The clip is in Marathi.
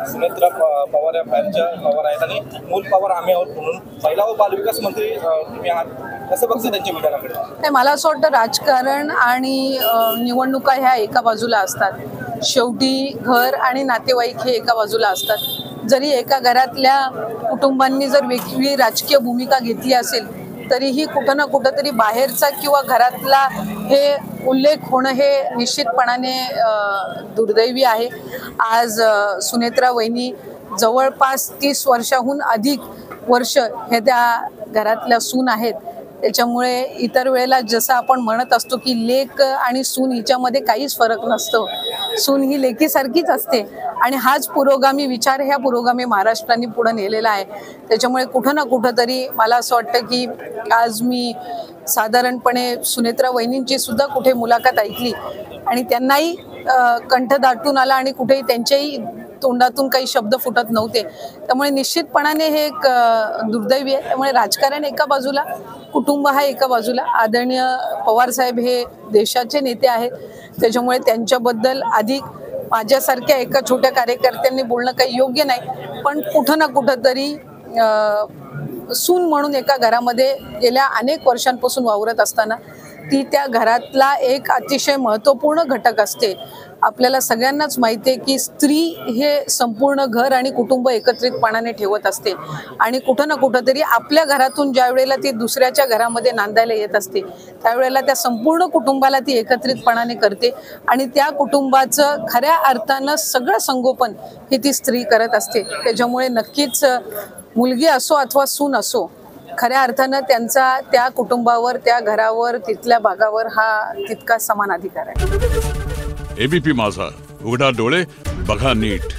सुनेत्रा पवार या बाहेरच्या पवार आहेत आणि मूल पवार आम्ही आहोत म्हणून महिला व बालविकास मंत्री तुम्ही आहात, कसं बघता त्यांच्या विधानाकडे? नाही, मला असं वाटतं राजकारण आणि निवडणुका ह्या एका बाजूला असतात. शेवटी घर आणि नातेवाईक हे एका बाजूला असतात. जरी एका घरातल्या कुटुंबांनी जर वेगळी राजकीय भूमिका घेतली असेल तरीही कुठं ना कुठं तरी बाहेरचा किंवा घरातला हे उल्लेख होणं हे निश्चितपणाने दुर्दैवी आहे. आज सुनेत्रा वहिनी जवळपास 30 वर्षाहून अधिक वर्ष हे त्या घरातल्या सून आहेत. त्याच्यामुळे इतर वेळेला जसं आपण म्हणत असतो की लेक आणि सून हिच्यामध्ये काहीच फरक नसतो, सून ही लेकीसारखीच असते आणि हाच पुरोगामी विचार ह्या पुरोगामी महाराष्ट्राने पुढे नेलेला आहे. त्याच्यामुळे कुठं ना कुठं तरी मला असं वाटतं की आज मी साधारणपणे सुनेत्रा वहिनींची सुद्धा कुठे मुलाखत ऐकली आणि त्यांनाही कंठ दाटून आला आणि कुठेही त्यांच्याही तोंडातून काही शब्द फुटत नव्हते. त्यामुळे निश्चितपणाने हे एक दुर्दैवी आहे. त्यामुळे राजकारण एका बाजूला, कुटुंब हा एका बाजूला. आदरणीय पवार साहेब हे देशाचे नेते आहेत, त्याच्यामुळे त्यांच्याबद्दल अधिक माझ्यासारख्या एका छोट्या कार्यकर्त्यांनी बोलणं काही योग्य नाही. पण कुठं ना कुठं तरी सून म्हणून एका घरामध्ये गेल्या अनेक वर्षांपासून वावरत असताना ती त्या घरातला एक अतिशय महत्त्वपूर्ण घटक असते. आपल्याला सगळ्यांनाच माहिती आहे की स्त्री हे संपूर्ण घर आणि कुटुंब एकत्रितपणाने ठेवत असते आणि कुठं ना कुठं तरी आपल्या घरातून ज्या वेळेला ती दुसऱ्याच्या घरामध्ये नांदायला येत असते त्यावेळेला त्या संपूर्ण कुटुंबाला ती एकत्रितपणाने करते आणि त्या कुटुंबाचं खऱ्या अर्थानं सगळं संगोपन ही ती स्त्री करत असते. त्याच्यामुळे नक्कीच मुलगी असो अथवा सून असो, खऱ्या अर्थानं त्यांचा त्या कुटुंबावर, त्या घरावर, तिथल्या भागावर हा तितका समान अधिकार आहे. एबीपी माझा, उघडा डोळे बघा नीट.